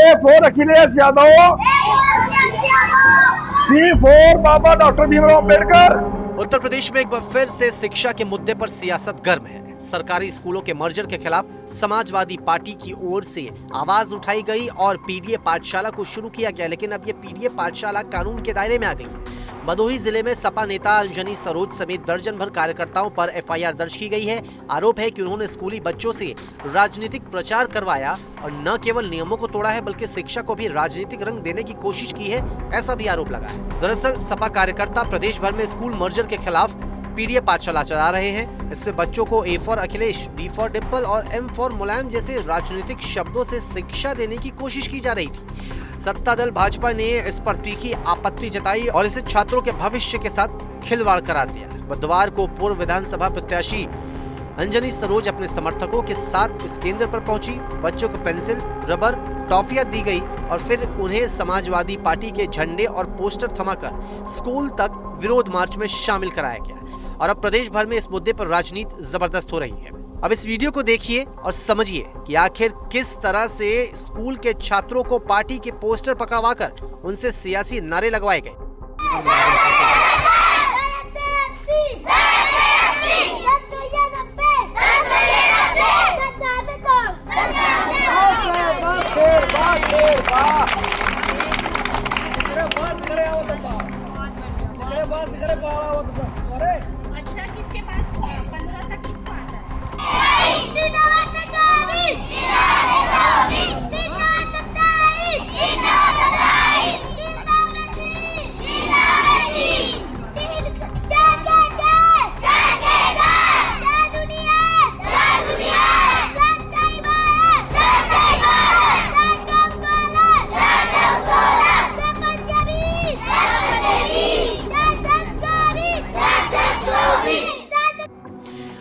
A for Akhilesh Yadav, B for Baba doctor Bhimrao Ambedkar. Uttar Pradesh में एक बार फिर से शिक्षा के मुद्दे पर सियासत गर्म है। सरकारी स्कूलों के मर्जर के खिलाफ समाजवादी पार्टी की ओर से आवाज उठाई गई और पीडीए पाठशाला को शुरू किया गया, लेकिन अब ये पीडीए पाठशाला कानून के दायरे में आ गई है। भदोही जिले में सपा नेता अंजनी सरोज समेत दर्जन भर कार्यकर्ताओं पर एफआईआर दर्ज की गई है। आरोप है कि उन्होंने स्कूली बच्चों से राजनीतिक प्रचार करवाया और न केवल नियमों को तोड़ा है बल्कि शिक्षा को भी राजनीतिक रंग देने की कोशिश की है, ऐसा भी आरोप लगा है। दरअसल सपा कार्यकर्ता प्रदेश भर में स्कूल मर्जर के खिलाफ पीडीए पाठशाला चला रहे हैं। इससे बच्चों को ए for Akhilesh, D for Dimple और एम फॉर मुलायम जैसे राजनीतिक शब्दों से शिक्षा देने की कोशिश की जा रही थी। सत्ता दल भाजपा ने इस पर तीखी आपत्ति जताई और इसे छात्रों के भविष्य के साथ खिलवाड़ करार दिया। बुधवार को पूर्व विधानसभा प्रत्याशी अंजनी सरोज अपने समर्थकों के साथ इस केंद्र पर पहुंची। बच्चों को पेंसिल, रबर, टॉफियां दी गई और फिर उन्हें समाजवादी पार्टी के झंडे और पोस्टर थमाकर स्कूल तक विरोध मार्च में शामिल कराया गया और अब प्रदेश भर में इस मुद्दे पर राजनीति जबरदस्त हो रही है। अब इस वीडियो को देखिए और समझिए कि आखिर किस तरह से स्कूल के छात्रों को पार्टी के पोस्टर पकड़वाकर उनसे सियासी नारे लगवाए गए। अच्छा, किसके पास 15 तक किसको आता है?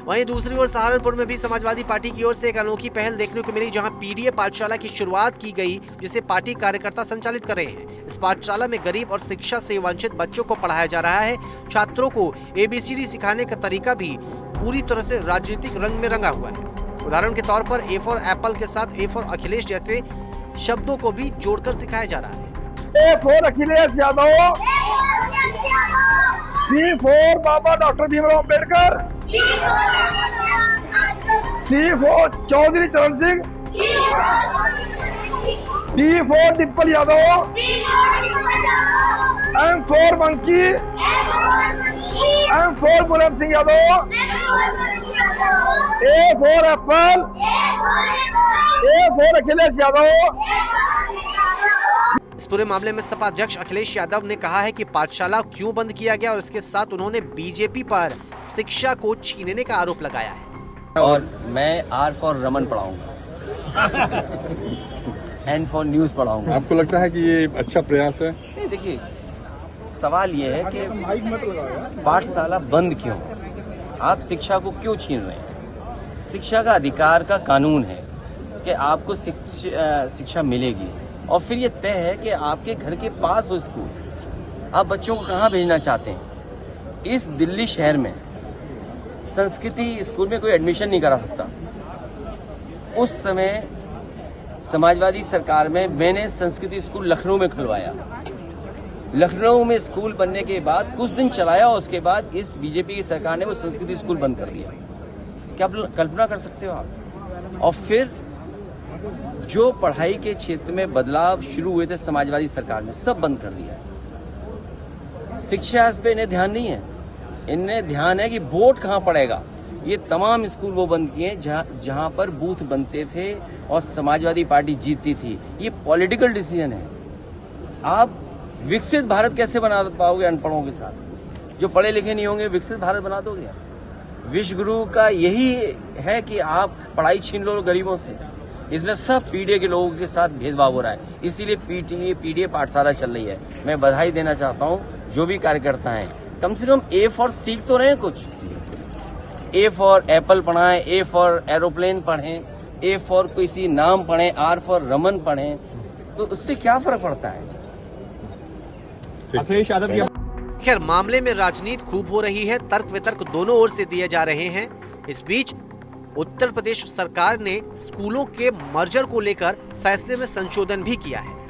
वहीं दूसरी ओर सहारनपुर में भी समाजवादी पार्टी की ओर से एक अनोखी पहल देखने को मिली, जहां पीडीए पाठशाला की शुरुआत की गई, जिसे पार्टी कार्यकर्ता संचालित कर रहे हैं। इस पाठशाला में गरीब और शिक्षा से वंचित बच्चों को पढ़ाया जा रहा है। छात्रों को ABCD सिखाने का तरीका भी पूरी तरह से राजनीतिक रंग में रंगा हुआ है। उदाहरण के तौर पर ए फॉर एप्पल के साथ ए फॉर अखिलेश जैसे शब्दों को भी जोड़कर सिखाया जा रहा है। A for Akhilesh Yadav, B for Baba doctor Bhimrao Ambedkar, C for Chaudhary Charan Singh, D for Dimple Yadav, M for monkey, M for Mulayam Singh Yadav, A for apple, A for Akhilesh Yadav. इस पूरे मामले में सपा अध्यक्ष अखिलेश यादव ने कहा है कि पाठशाला क्यों बंद किया गया और इसके साथ उन्होंने बीजेपी पर शिक्षा को छीनने का आरोप लगाया है। और मैं आर फॉर रमन पढ़ाऊंगा, एन फॉर न्यूज पढ़ाऊंगा। आपको लगता है कि ये अच्छा प्रयास है? नहीं, देखिए सवाल ये है कि पाठशाला बंद क्यों, आप शिक्षा को क्यों छीन रहे हैं? शिक्षा का अधिकार का कानून है कि आपको शिक्षा मिलेगी और फिर ये तय है कि आपके घर के पास हो स्कूल, आप बच्चों को कहाँ भेजना चाहते हैं। इस दिल्ली शहर में संस्कृति स्कूल में कोई एडमिशन नहीं करा सकता। उस समय समाजवादी सरकार में मैंने संस्कृति स्कूल लखनऊ में खुलवाया। लखनऊ में स्कूल बनने के बाद कुछ दिन चलाया और उसके बाद इस बीजेपी की सरकार ने वो संस्कृति स्कूल बंद कर दिया। क्या आप कल्पना कर सकते हो आप? और फिर जो पढ़ाई के क्षेत्र में बदलाव शुरू हुए थे समाजवादी सरकार में, सब बंद कर दिया। शिक्षा इस पे इन्हें ध्यान नहीं है, इन्हें ध्यान है कि वोट कहाँ पड़ेगा। ये तमाम स्कूल वो बंद किए जहाँ पर बूथ बनते थे और समाजवादी पार्टी जीतती थी। ये पॉलिटिकल डिसीजन है। आप विकसित भारत कैसे बना पाओगे अनपढ़ों के साथ? जो पढ़े लिखे नहीं होंगे विकसित भारत बना दोगे? विश्व गुरु का यही है कि आप पढ़ाई छीन लो गरीबों से। इसमें सब पीडीए के लोगों के साथ भेदभाव हो रहा है, इसीलिए पीडीए पाठशाला चल रही है। मैं बधाई देना चाहता हूं जो भी कार्यकर्ता हैं, कम से कम ए फॉर सीख तो रहे कुछ। ए फॉर एप्पल पढ़ाएं, ए फॉर एरोप्लेन पढ़ें, ए फॉर किसी नाम पढ़ें, आर फॉर रमन पढ़ें, तो उससे क्या फर्क पड़ता है? अखिलेश यादव की खैर, मामले में राजनीति खूब हो रही है, तर्क वितर्क दोनों ओर से दिए जा रहे हैं। इस बीच उत्तर प्रदेश सरकार ने स्कूलों के मर्जर को लेकर फैसले में संशोधन भी किया है।